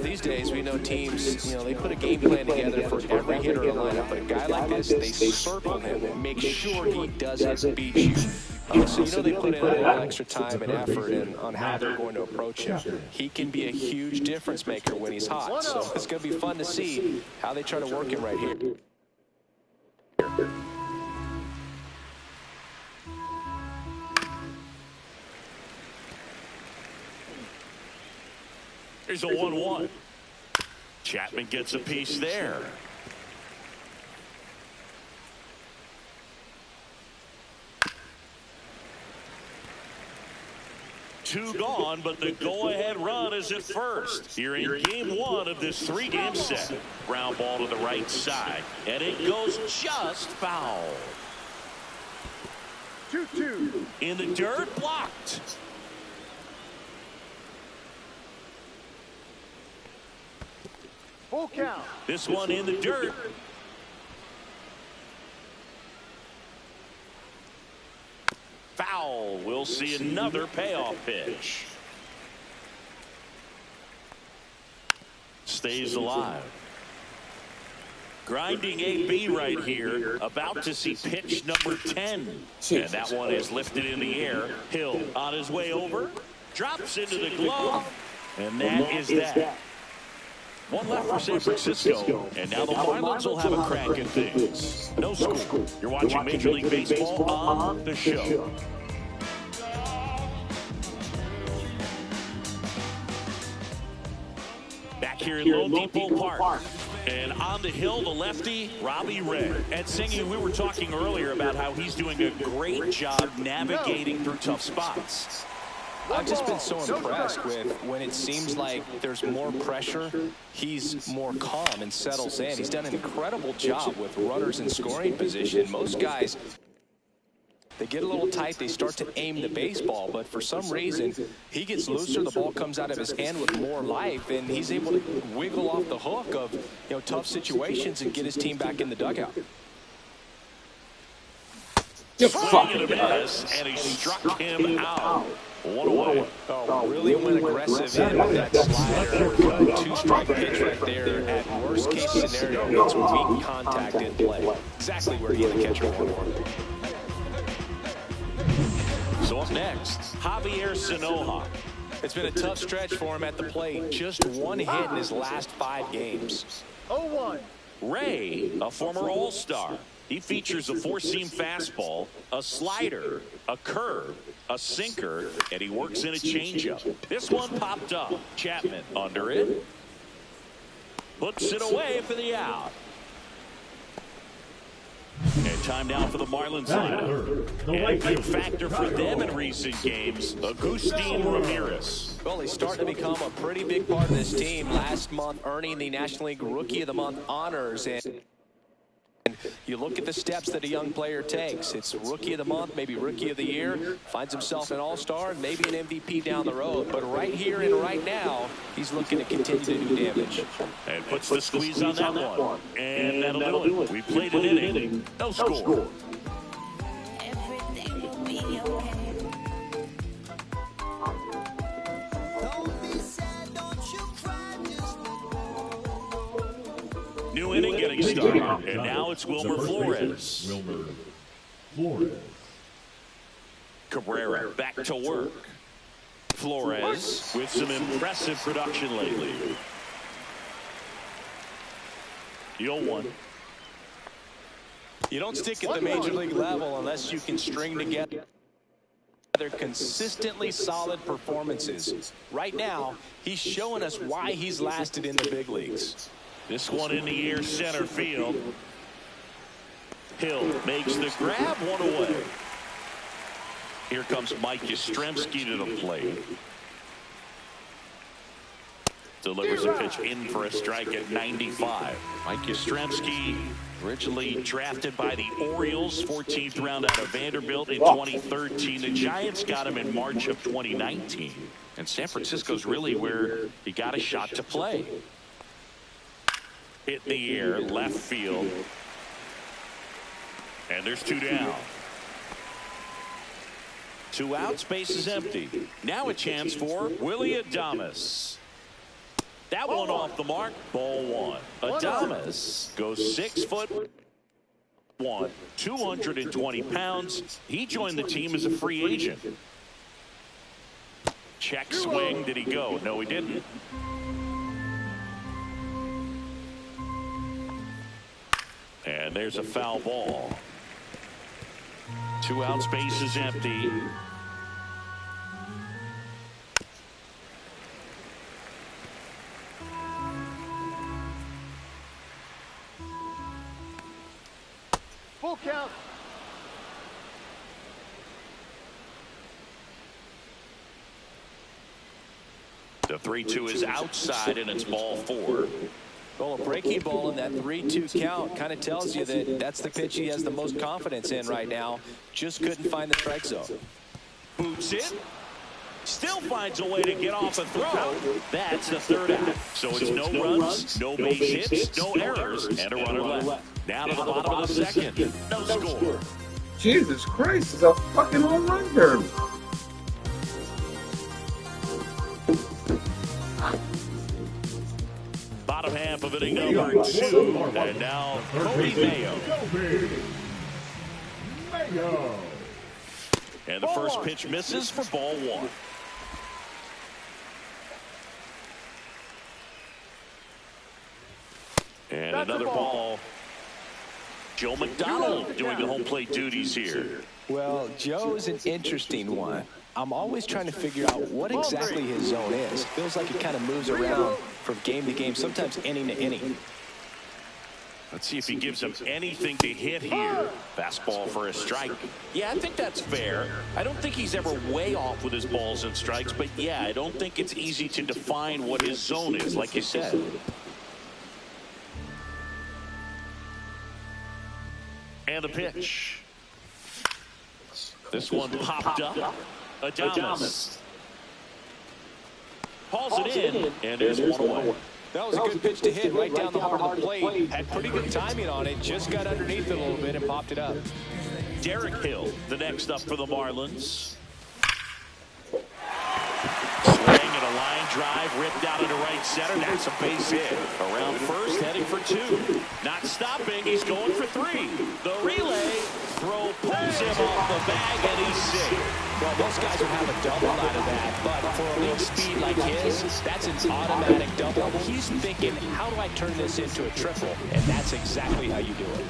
these days, we know teams, they put a game plan together for every hitter in the lineup. But a guy like this, they circle him and make sure he doesn't beat you. So they put in a little extra time and effort on how they're going to approach him. He can be a huge difference maker when he's hot. So it's going to be fun to see how they try to work him right here. Here's a 1-1. Chapman gets a piece there. Two gone, but the go-ahead run is at first. Here in game one of this three-game set. Ground ball to the right side, and it goes just foul. 2-2. In the dirt, blocked. Full count. This one in the dirt. Foul. We'll see another payoff pitch. Stays alive. Grinding AB right here. About to see pitch number 10. And that one is lifted in the air. Hill on his way over. Drops into the glove. And that is that. One left for San Francisco, and now the Marlins will have a crack at things. No score. You're watching Major League Baseball on the show. Back here in Lone Depot Park. And on the hill, the lefty, Robbie Ray. And Singy, we were talking earlier about how he's doing a great job navigating through tough spots. I've just been so impressed with when it seems like there's more pressure, he's more calm and settles in. He's done an incredible job with runners in scoring position. Most guys, they get a little tight, they start to aim the baseball, but for some reason, he gets looser, the ball comes out of his hand with more life, and he's able to wiggle off the hook of tough situations and get his team back in the dugout. Swing and a miss, and he struck him out. 1-1. Oh, really went aggressive in with that slider. Good 2-strike pitch right there. At worst case scenario, it's weak contact in play. Exactly where he and the catcher wanted. So up next, Javier Sanoja. It's been a tough stretch for him at the plate. Just one hit in his last 5 games. 0-1. Ray, a former All-Star. He features a four-seam fastball, a slider, a curve, a sinker, and he works in a changeup. This one popped up. Chapman under it. Puts it away for the out. And time now for the Marlins lineup. And a big factor for them in recent games, Agustin Ramirez. Well, he's starting to become a pretty big part of this team. Last month, earning the National League Rookie of the Month honors. And you look at the steps that a young player takes. It's Rookie of the Month, maybe Rookie of the Year. Finds himself an All-Star, maybe an MVP down the road. But right here and right now, he's looking to continue to do damage. And puts the squeeze on that one. And that'll do it. We played an inning. No score. Everything will be okay. New inning getting started. And now it's Wilmer Flores. Cabrera back to work. Flores with some impressive production lately. 0-1. You don't stick at the major league level unless you can string together consistently solid performances. Right now, he's showing us why he's lasted in the big leagues. This one in the air, center field. Hill makes the grab, one away. Here comes Mike Yastrzemski to the plate. Delivers a pitch in for a strike at 95. Mike Yastrzemski, originally drafted by the Orioles, 14th round out of Vanderbilt in 2013. The Giants got him in March of 2019. And San Francisco's really where he got a shot to play. Hit in the air, left field. And there's 2 down. 2 outs, base is empty. Now a chance for Willy Adames. That one off the mark. Ball one. Adames goes 6'1", 220 pounds. He joined the team as a free agent. Check swing. Did he go? No, he didn't. And there's a foul ball. 2 outs, base is empty. Full count. The 3-2 is outside, and it's ball 4. Well, a breaking ball in that 3-2 count kind of tells you that that's the pitch he has the most confidence in right now. Just couldn't find the strike zone. Boots it. Still finds a way to get off a throw. That's the 3rd out. So it's no runs, no base hits, no errors, and a runner left. Now to the bottom of the 2nd. No score. Jesus Christ, it's a fucking home run derby. Bottom half of inning number 2. And now Cody Mayo. And the first pitch misses for ball 1. And another ball. Joe McDonald doing the home plate duties here. Well, Joe's an interesting one. I'm always trying to figure out what exactly his zone is. It feels like he kind of moves around from game to game, sometimes inning to inning. Let's see if he gives him anything to hit here. Fastball for a strike. Yeah, I think that's fair. I don't think he's ever way off with his balls and strikes, but yeah, I don't think it's easy to define what his zone is, like you said. And the pitch. This one popped up. Adames hauls it in, and there's one away. That was a good pitch to hit right down the heart of the plate. Had pretty good timing on it. Just got underneath it a little bit and popped it up. Derek Hill, the next up for the Marlins. Swing and a line drive ripped out into right center. That's a base hit. Around first, heading for 2. Not stopping. He's going for 3. The relay throw pulls him off the bag, and he's safe. Well, most guys would have a double out of that, but for elite speed like his, that's an automatic double. He's thinking, how do I turn this into a triple? And that's exactly how you do it.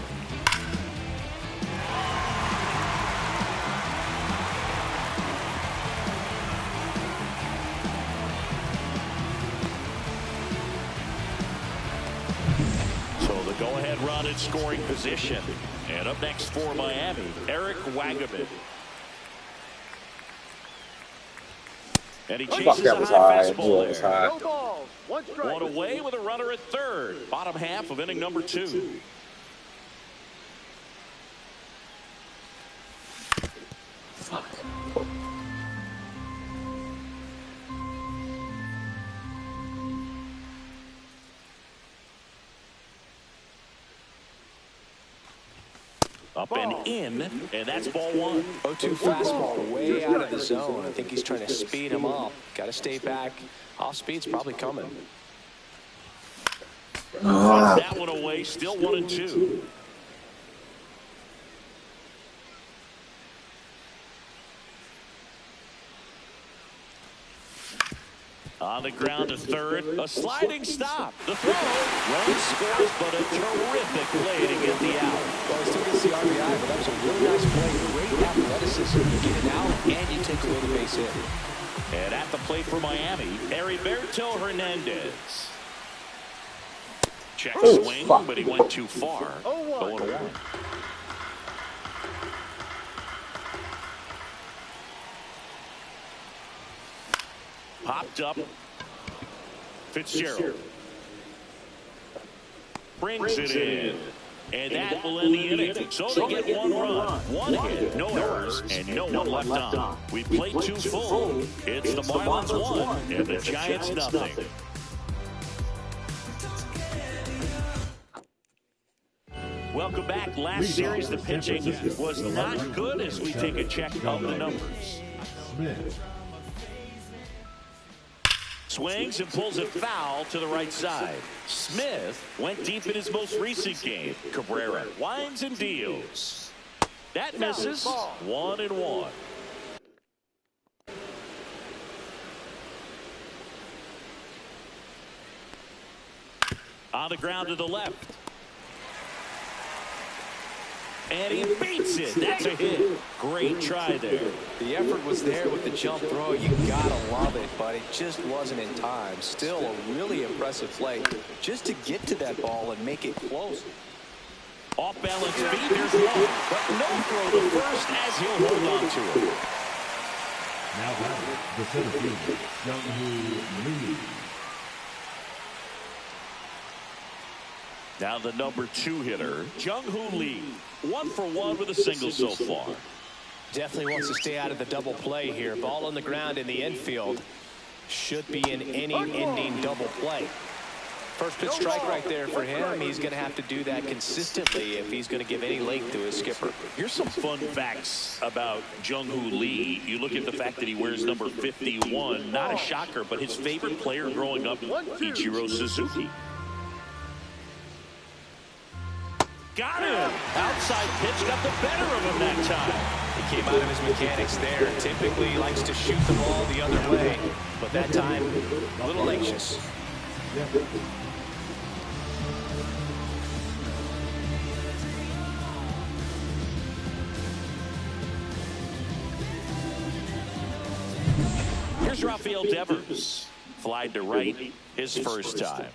So the go-ahead run in scoring position. And up next for Miami, Eric Wagaman. And he chases a high fastball there. No balls. One strike. One away with a runner at 3rd. Bottom half of inning number 2. Fuck. Up and in, and that's ball 1. 0-2 fastball way out of the zone. I think he's trying to speed him up. Got to stay back. Off speed's probably coming. That one away, still 1-2. On the ground to 3rd, a sliding stop. The throw, run scores, but a terrific play to get the out. Well, he still gets the RBI, but that was a really nice play. Great athleticism. You get it out, and you take away the base hit. And at the plate for Miami, Heriberto Hernandez. Check swing, but he went too far. 0-1. Popped up. Fitzgerald brings it in. And that will end the inning. So they get 1 run, 1 hit, no errors, and no one left on. We played 2 full. It's the Marlins 1 and the Giants nothing. Welcome back. Last series, the pitching was not good as we take a check of the numbers. Swings and pulls it foul to the right side. Smith went deep in his most recent game. Cabrera winds and deals. That misses. 1-1. On the ground to the left. And he beats it. That's a hit. Great try there. The effort was there with the jump throw. You gotta love it, but it just wasn't in time. Still a really impressive play just to get to that ball and make it close. Off balance feet. There's one, but no throw to first as he'll hold on to it. Now batting, the center fielder, Jung-Hoo Lee. Now the number 2 hitter, Jung-Hoo Lee. 1 for 1 with a single so far. Definitely wants to stay out of the double play here. Ball on the ground in the infield. Should be an inning-ending double play. First pitch strike right there for him. He's going to have to do that consistently if he's going to give any length to his skipper. Here's some fun facts about Jung-Hoo Lee. You look at the fact that he wears number 51. Not a shocker, but his favorite player growing up, Ichiro Suzuki. Got him. Outside pitch got the better of him that time. He came out of his mechanics there. Typically he likes to shoot the ball the other way, but that time a little anxious. Here's Rafael Devers. Flied to right his first time.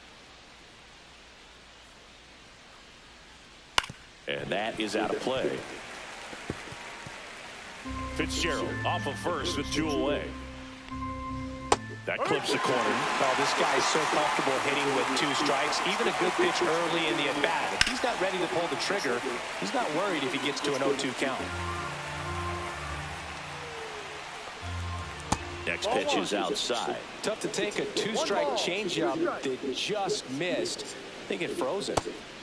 And that is out of play. Fitzgerald off of first with 2 away. That clips the corner. Oh, this guy is so comfortable hitting with 2 strikes. Even a good pitch early in the at-bat. If he's not ready to pull the trigger, he's not worried if he gets to an 0-2 count. Next pitch is outside. Tough to take a 2-strike changeup that just missed. I think it froze it.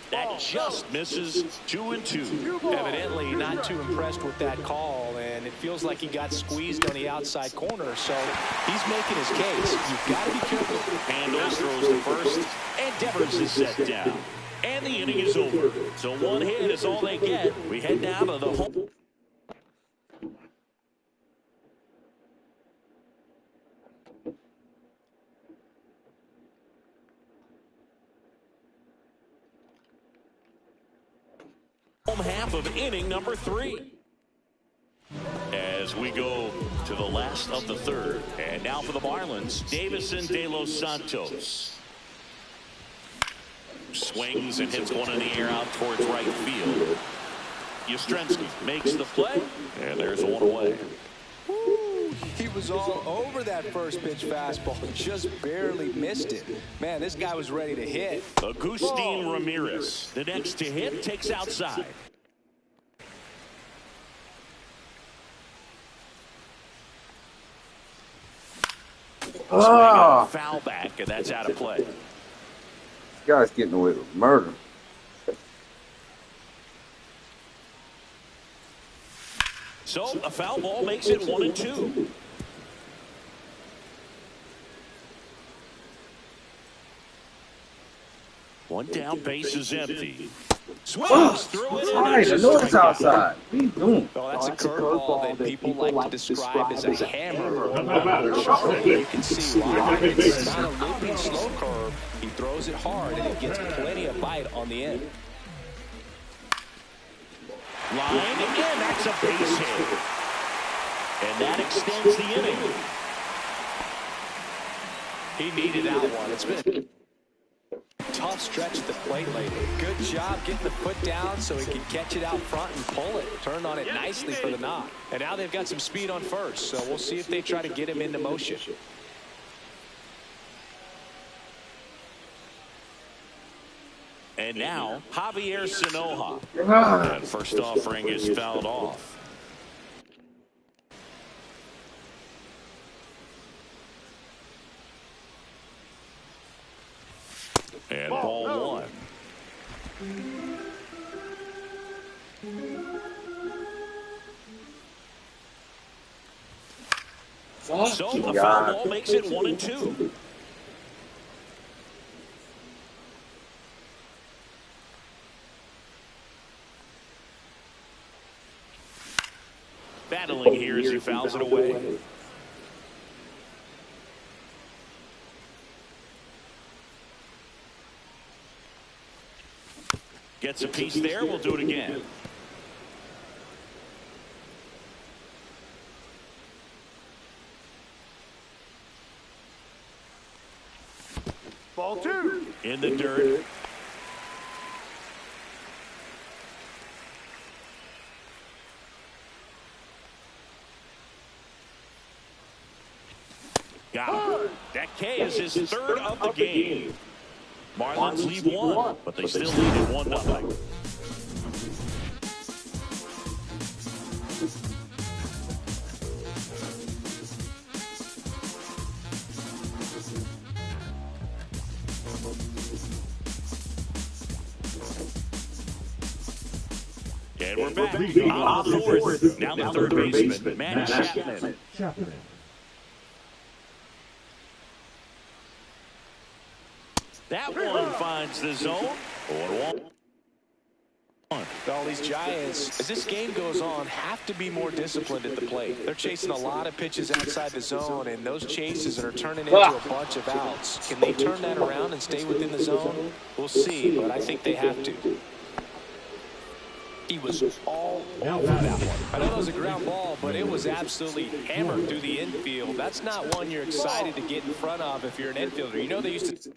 That just misses. 2-2. Evidently not too impressed with that call, and it feels like he got squeezed on the outside corner, so he's making his case. You've got to be careful. Handles, throws to first, and Devers is set down. And the inning is over. So 1 hit is all they get. We head down to the home. Half of inning number 3. As we go to the last of the 3rd. And now for the Marlins, Davison de los Santos. Swings and hits one in the air out towards right field. Yastrzemski makes the play. And there's 1 away. He was all over that first pitch fastball, just barely missed it. Man, this guy was ready to hit. Agustin Ramirez, the next to hit, takes outside. Foul back, and that's out of play. This guy's getting away with murder. So a foul ball makes it 1-2. One down, base is empty. Swings through it. I know it's outside. What are you doing? Oh, that's a curveball that people like to describe as a hammer. You can see why. It's not a looping slow curve. He throws it hard, and it gets plenty of bite on the end. Line again. That's a base hit. And that extends the inning. He needed that one. It's been a tough stretch at the plate lately. Good job getting the foot down so he could catch it out front and pull it. Turned on it nicely for the knock. And now they've got some speed on first, so we'll see if they try to get him into motion. And now, Javier Sanoja. That first offering is fouled off. And ball 1. So the foul ball makes it 1-2. battling here as he fouls it away. Gets a piece there. We'll do it again. Ball two. In the dirt. Got it. That K is his third of the game. Marlins lead one, but they still lead at 1-0. And we're back on the fourth. Now the third baseman, Manny Chapman. That one finds the zone. 0-1. Well, these Giants, as this game goes on, have to be more disciplined at the plate. They're chasing a lot of pitches outside the zone, and those chases are turning into a bunch of outs. Can they turn that around and stay within the zone? We'll see, but I think they have to. He was all over that one. I know it was a ground ball, but it was absolutely hammered through the infield. That's not one you're excited to get in front of if you're an infielder. You know they used to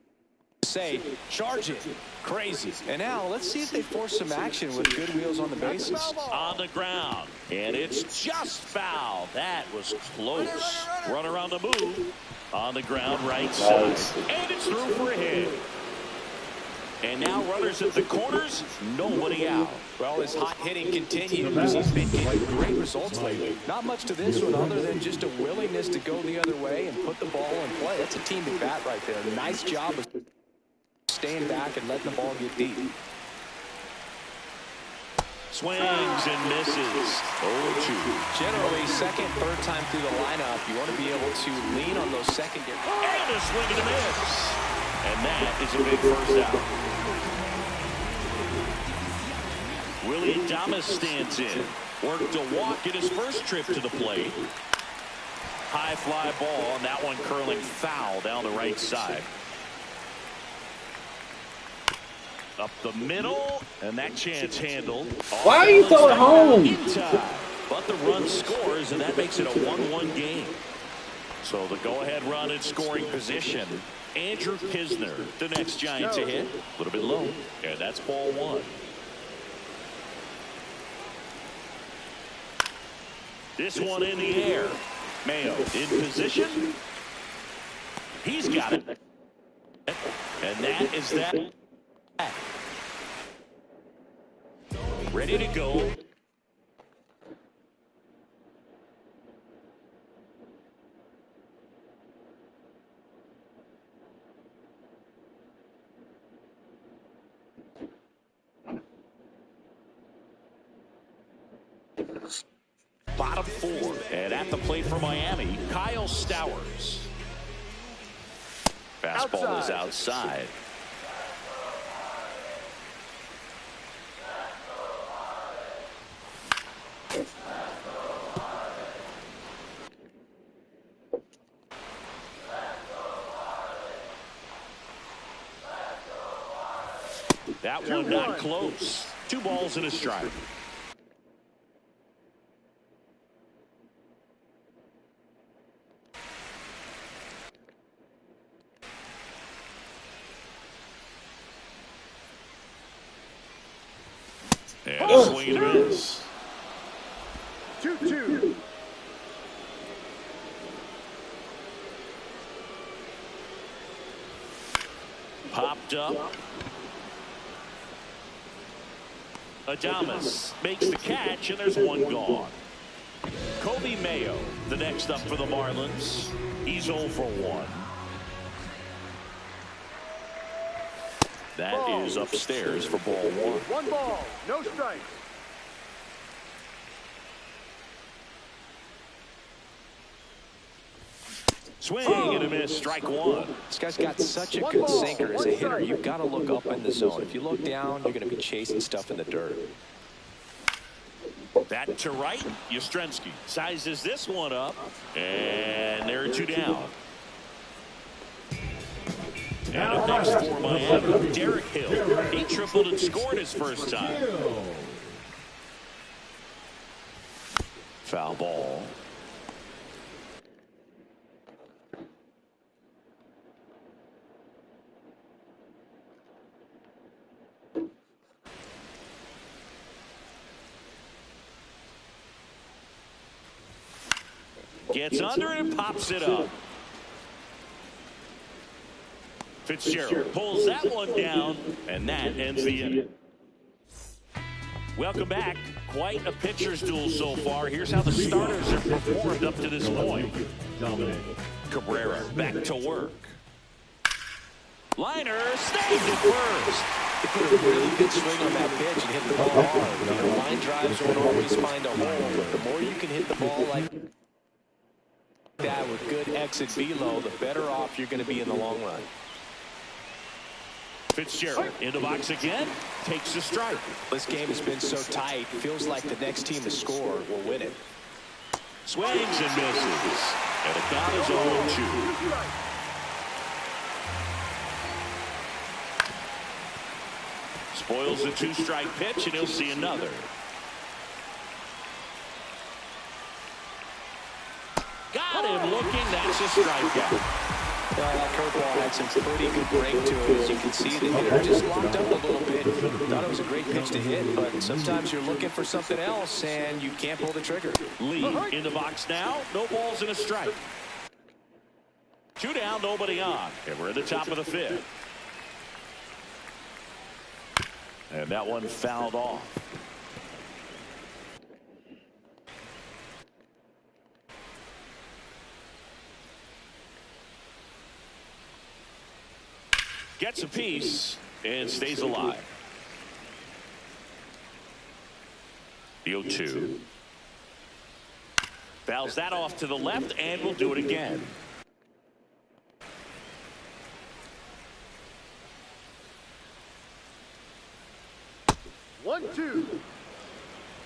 say, charge it, crazy. And now let's see if they force some action with good wheels on the bases. On the ground, and it's just foul. That was close. Runner on the move. On the ground, right side. And it's through for a hit. And now runners at the corners, nobody out. Well, his hot hitting continues. He's been getting great results lately. Not much to this one other than just a willingness to go the other way and put the ball in play. That's a team at bat right there. Nice job of staying back and letting the ball get deep. Swings and misses. 0-2. Generally, second, third time through the lineup, you want to be able to lean on those secondary. And a swing and a miss. And that is a big first out. Willie Adames stands in. Worked a walk in his first trip to the plate. High fly ball, and that one curling foul down the right side. Up the middle, and that chance handled. Why are you throwing home? But the run scores, and that makes it a 1-1 game. So the go-ahead run in scoring position. Andrew Kisner, the next Giant to hit. A little bit low, and that's ball one. This one in the air. Mayo in position. He's got it. And that is that. Ready to go. Bottom four. And at the plate for Miami, Kyle Stowers. Fastball is outside. That one not close. 2 balls and a strike. And a swing and a miss. 2-2. Popped up. Adames makes the catch, and there's one gone. Kobe Mayo, the next up for the Marlins. He's 0 for 1. That is upstairs for ball 1. 1 ball, no strikes. Swing and a miss, strike 1. This guy's got such a good sinker as a hitter. You've got to look up in the zone. If you look down, you're going to be chasing stuff in the dirt. That to right, Yastrzemski sizes this one up, and there are 2 down. And up next for Miami, Derek Hill. He tripled and scored his first time. Foul ball. Gets under and pops it up. Fitzgerald pulls that one down, and that ends the inning. Welcome back. Quite a pitcher's duel so far. Here's how the starters have performed up to this point. Cabrera back to work. Liner snagged it first. He put a really good swing on that pitch and hit the ball hard. Line drives won't always find a hole, but the more you can hit the ball like that with good exit velo, the better off you're going to be in the long run. Fitzgerald in the box again, takes the strike. This game has been so tight, feels like the next team to score will win it. Swings and misses, and the count is 0-2. Spoils the 2-strike pitch, and he'll see another. Got him looking. That's a strikeout. That curveball had some pretty good break to it. As you can see, the hitter just locked up a little bit. Thought it was a great pitch to hit, but sometimes you're looking for something else, and you can't pull the trigger. Lee in the box now. No balls and a strike. 2 down, nobody on. And we're at the top of the 5th. And that one fouled off. Gets a piece and stays alive. The 0-2. Fouls that off to the left, and we'll do it again. One, two.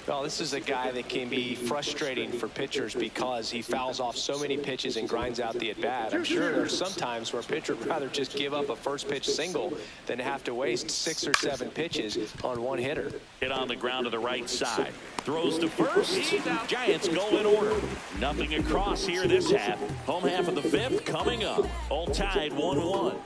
Well, this is a guy that can be frustrating for pitchers because he fouls off so many pitches and grinds out the at-bat. I'm sure there's some times where a pitcher would rather just give up a first-pitch single than have to waste 6 or 7 pitches on one hitter. Hit on the ground to the right side. Throws to first. Giants go in order. Nothing across here this half. Home half of the 5th coming up. All tied 1-1.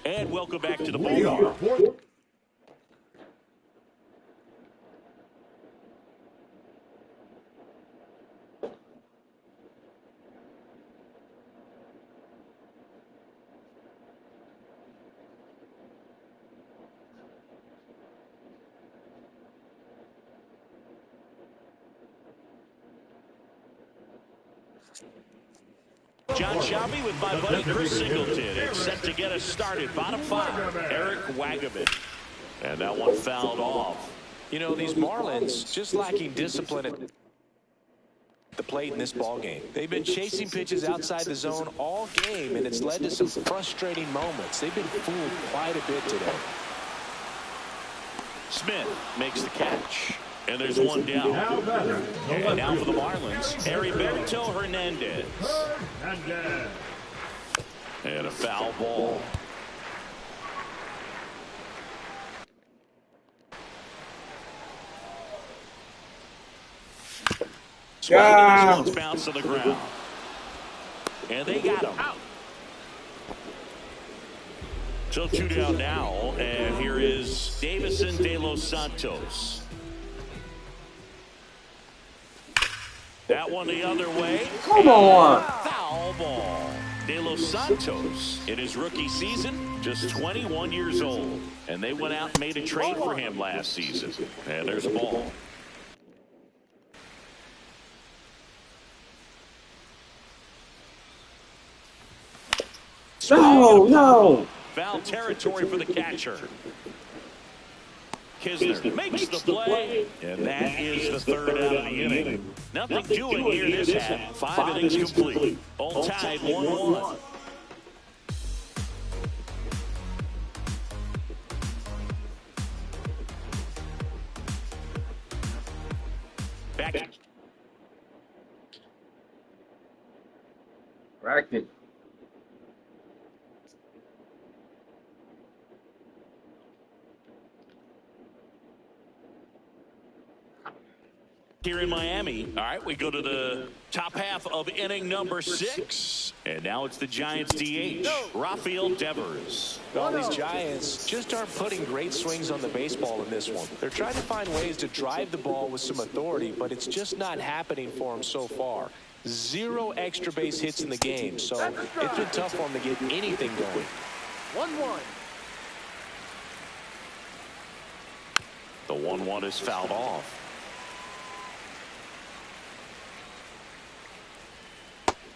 And welcome back to the ballpark. John Shelby with my buddy Chris Singleton. It's set to get us started. Bottom 5, Eric Wagaman. And that one fouled off. You know, these Marlins just lacking discipline at the plate in this ball game. They've been chasing pitches outside the zone all game, and it's led to some frustrating moments. They've been fooled quite a bit today. Smith makes the catch. And there's one down. And now for the Marlins, Heriberto Hernandez. And a foul ball. Swinging, this one's bounced to the ground. And they got him. Out. So 2 down now, and here is Davison De Los Santos. That one the other way. Come on. Foul ball. De Los Santos, in his rookie season, just 21 years old. And they went out and made a trade for him last season. And there's a ball. No. Foul territory for the catcher. Kisner makes the play, and that is the third out of the inning. Nothing doing here this half. 5 innings complete. All tied 1-1. Back. Bracket. Here in Miami. All right, we go to the top half of inning number 6. And now it's the Giants DH, Rafael Devers. Well, these Giants just aren't putting great swings on the baseball in this one. They're trying to find ways to drive the ball with some authority, but it's just not happening for them so far. 0 extra base hits in the game, so it's been tough for them to get anything going. 1-1. The 1-1 is fouled off.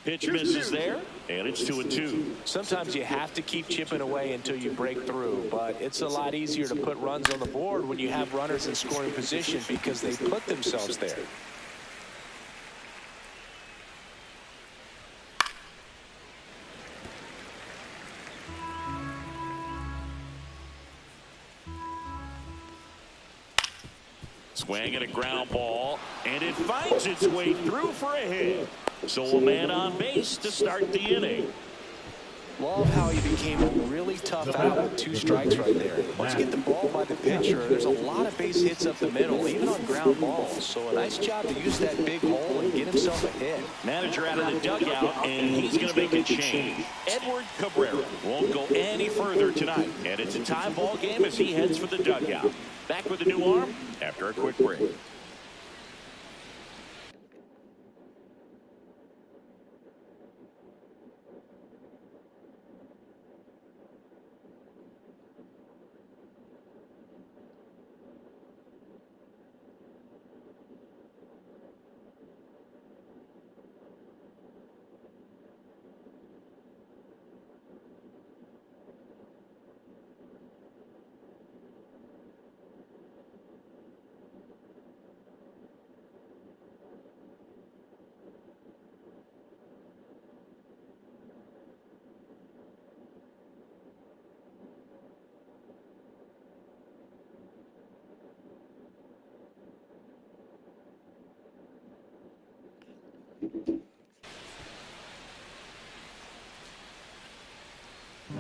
Pitch misses there, and it's 2-2. Sometimes you have to keep chipping away until you break through, but it's a lot easier to put runs on the board when you have runners in scoring position because they put themselves there. Swing and a ground ball, and it finds its way through for a hit. So a man on base to start the inning. Love how he became a really tough out with 2 strikes right there. Once you get the ball by the pitcher, there's a lot of base hits up the middle, even on ground balls. So a nice job to use that big hole and get himself a hit. Manager out of the dugout, and he's going to make a change. Edward Cabrera won't go any further tonight. And it's a tie ball game as he heads for the dugout. Back with a new arm after a quick break.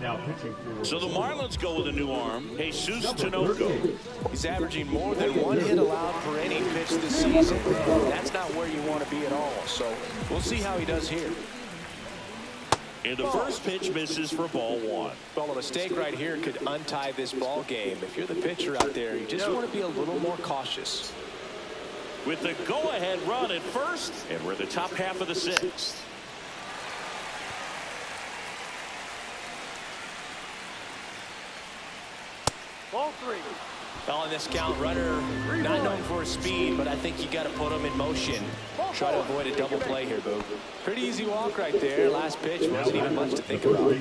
Now pitching for. So the Marlins go with a new arm, Jesus Tinoco. He's averaging more than 1 hit allowed per inning pitched this season. That's not where you want to be at all. So we'll see how he does here. And the first pitch misses for ball 1. Well, a mistake right here could untie this ball game. If you're the pitcher out there, you just want to be a little more cautious. With the go-ahead run at first, and we're the top half of the 6th. Ball 3. On this count, runner not known for his speed, but I think you got to put him in motion. Try to avoid a double play here, Boo. Pretty easy walk right there. Last pitch wasn't even much to think about.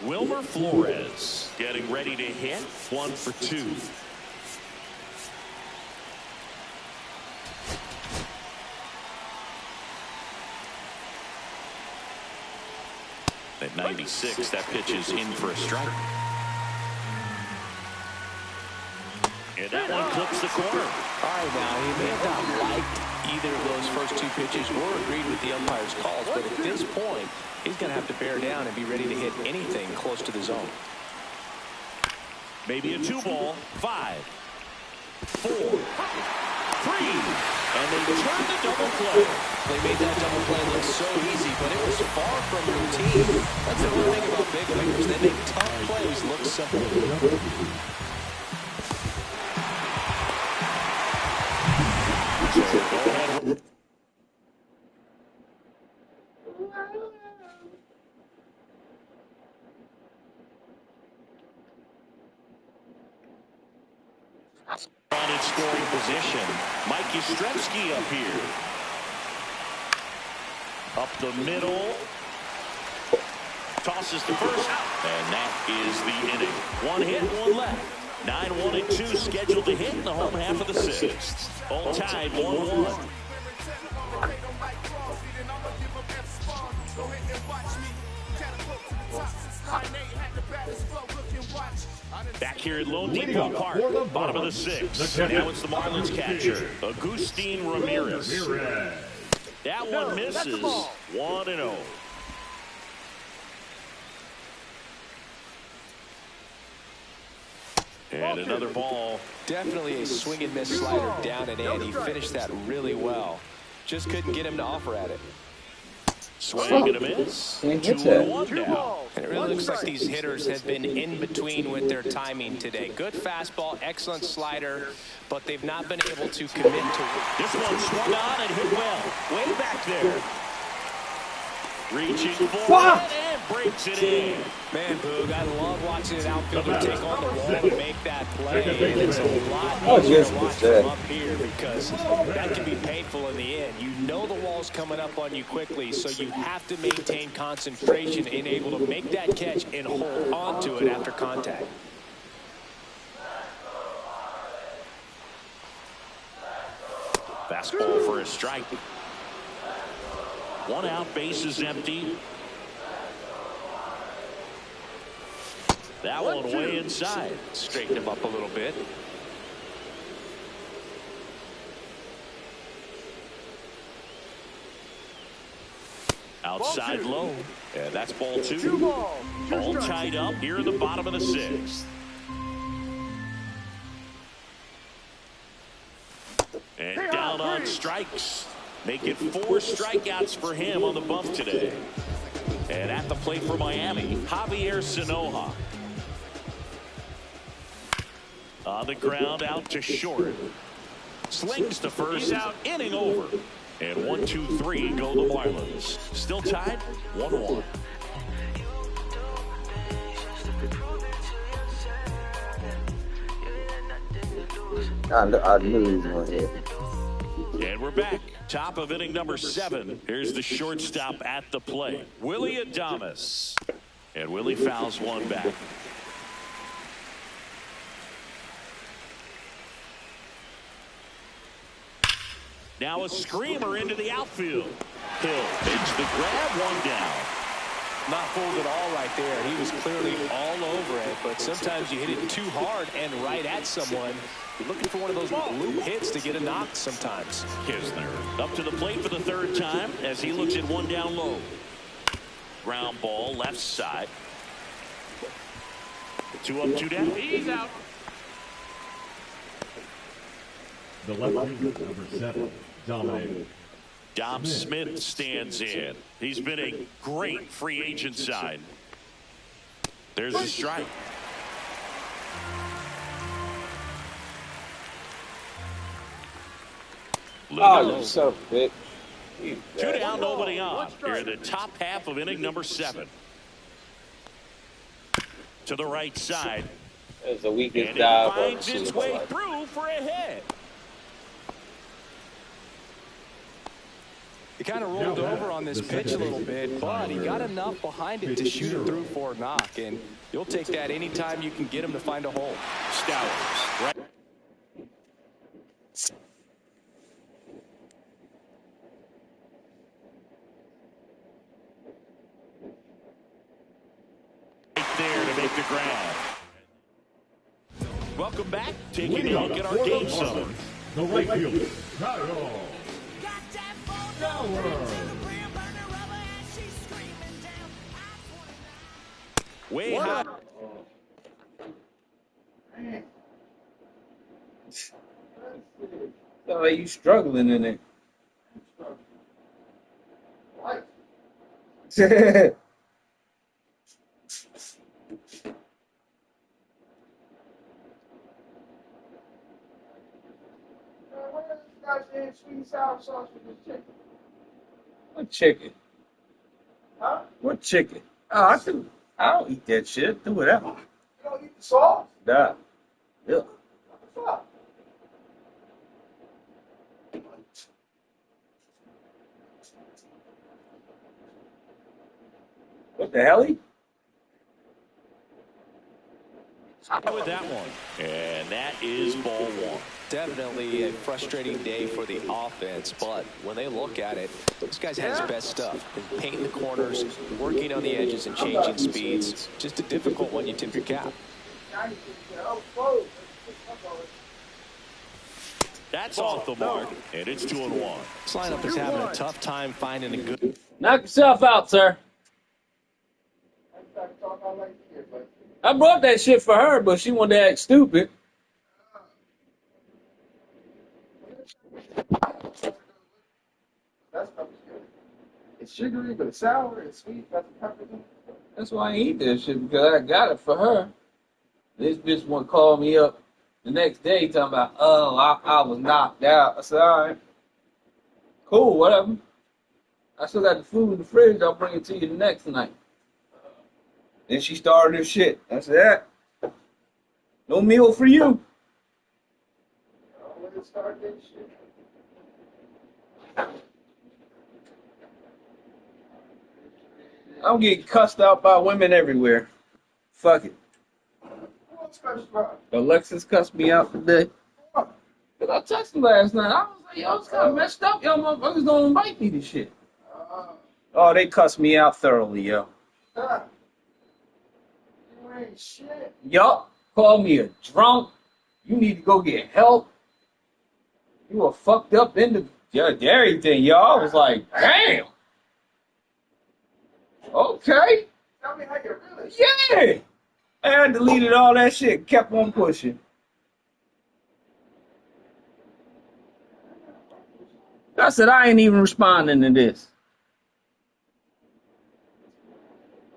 Wilmer Flores getting ready to hit. 1 for 2. At 96, that pitch is in for a strike. And that one clips the corner. All right, now, he may have not liked either of those first 2 pitches or agreed with the umpire's calls, but at this point, he's going to have to bear down and be ready to hit anything close to the zone. Maybe a 2-ball. 5, 4, 3. And they turn the double play. They made that double play look so easy, but it was far from routine. That's the one thing about big leaguers. They make tough plays look simple. On in scoring position, Mike Yastrzemski up here. Up the middle. Tosses to first, and that is the inning. 1 hit, 1 left. 9-1 and 2 scheduled to hit in the home half of the sixth. All tied 1-1. Back here at Lone Depot Park, bottom of the sixth. Now it's the Marlins catcher, Agustin Ramirez. That one misses. 1-0. And another ball. Definitely a swing and miss slider down and in. He finished that really well. Just couldn't get him to offer at it. Swing and a miss. 2-1 now. And it really looks like these hitters have been in between with their timing today. Good fastball, excellent slider, but they've not been able to commit to it. This one swung on and hit well. Way back there. Reaching forward and breaks it in. Man, Boog, I love watching an outfielder take on the wall to make that play. And it's a lot easier to watch from up here because that can be painful in the end. You know the wall's coming up on you quickly, so you have to maintain concentration and able to make that catch and hold on to it after contact. Fastball for a strike. 1 out, base is empty. That one way inside. Straighten him up a little bit. Outside low. And that's ball 2. All tied up here in the bottom of the sixth. And down on strikes. Making 4 strikeouts for him on the bump today. And at the plate for Miami, Javier Sanoja. On the ground, out to short. Slings to first, out, inning over. And 1-2-3 go the Marlins. Still tied, 1-1. I knew he was going to hit. And we're back. Top of inning number 7. Here's the shortstop at the plate, Willie Adames. And Willie fouls one back. Now a screamer into the outfield. Hill makes the grab, 1 down. Not fooled at all right there. He was clearly all over it, but sometimes you hit it too hard and right at someone. You're looking for one of those loop hits to get a knock sometimes. Kisner up to the plate for the 3rd time as he looks at 1 down low. Ground ball left side. 2 up, 2 down. He's out. The left fielder, number 7, dominated. Dom Smith stands in. He's been a great free agent sign. There's a strike. Oh, you so big. 2 down, nobody on. Here in the top half of inning number 7. To the right side. It's the weakest And dive. it finds its way through for a hit. He kind of rolled over on this pitch a little bit, but he got enough behind it to shoot it through for a knock, and you'll take that anytime you can get him to find a hole. Stowers. Right there to make the grab. Welcome back. Taking a look at our game summary. The right fielder, Kyle. Way high. Sound like you struggling in it. What chicken? Huh? What chicken? Oh, I don't eat that shit. Do whatever. You don't eat the sauce? Nah. Yeah. What the hell? With that one. And that is ball one. Definitely a frustrating day for the offense, but when they look at it, this guy's had his best stuff. Been painting the corners, working on the edges and changing speeds. Just a difficult one, you tip your cap. That's off the mark, and it's 2-1. This lineup is having a tough time finding a good... Knock yourself out, sir. I brought that shit for her, but she wanted to act stupid. It's sugary, but it's sour. It's sweet. That's the pepper. That's why I eat that shit, because I got it for her. This bitch want to call me up the next day talking about, oh, I was knocked out. I said, all right. Cool, whatever. I still got the food in the fridge. I'll bring it to you the next night. Then she started her shit. I said, no meal for you. I'm getting cussed out by women everywhere. Fuck it. Alexis cussed me out today. Because I texted last night. I was like, yo, it's kind of messed up. Y'all motherfuckers don't invite me to shit. Oh, they cussed me out thoroughly, yo. You ain't shit. Yup. Called me a drunk. You need to go get help. You were fucked up into everything, y'all. I was like, damn. Okay. Tell me how you really. Yeah. I deleted all that shit. Kept on pushing. I said, I ain't even responding to this.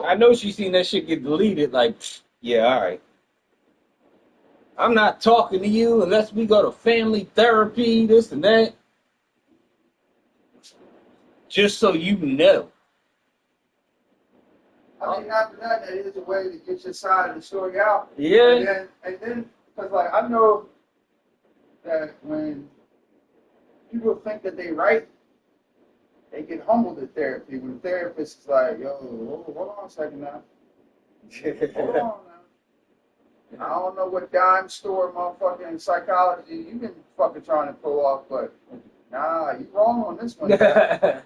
I know she seen that shit get deleted. Like, yeah, all right. I'm not talking to you unless we go to family therapy, this and that. Just so you know. I mean, after that, that is a way to get your side of the story out. Yeah. And then, because like I know that when people think that they right, they get humbled at therapy. When the therapist is like, "Yo, hold on a second now, hold on now. I don't know what dime store motherfucking psychology you've been fucking trying to pull off, but nah, you wrong on this one. Nah, that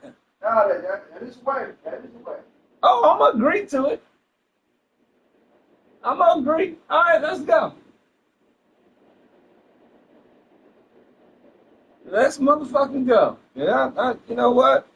is a way. That is a way." Oh, I'm gonna agree to it. I'm gonna agree. All right, let's go. Let's motherfucking go. Yeah, you know what?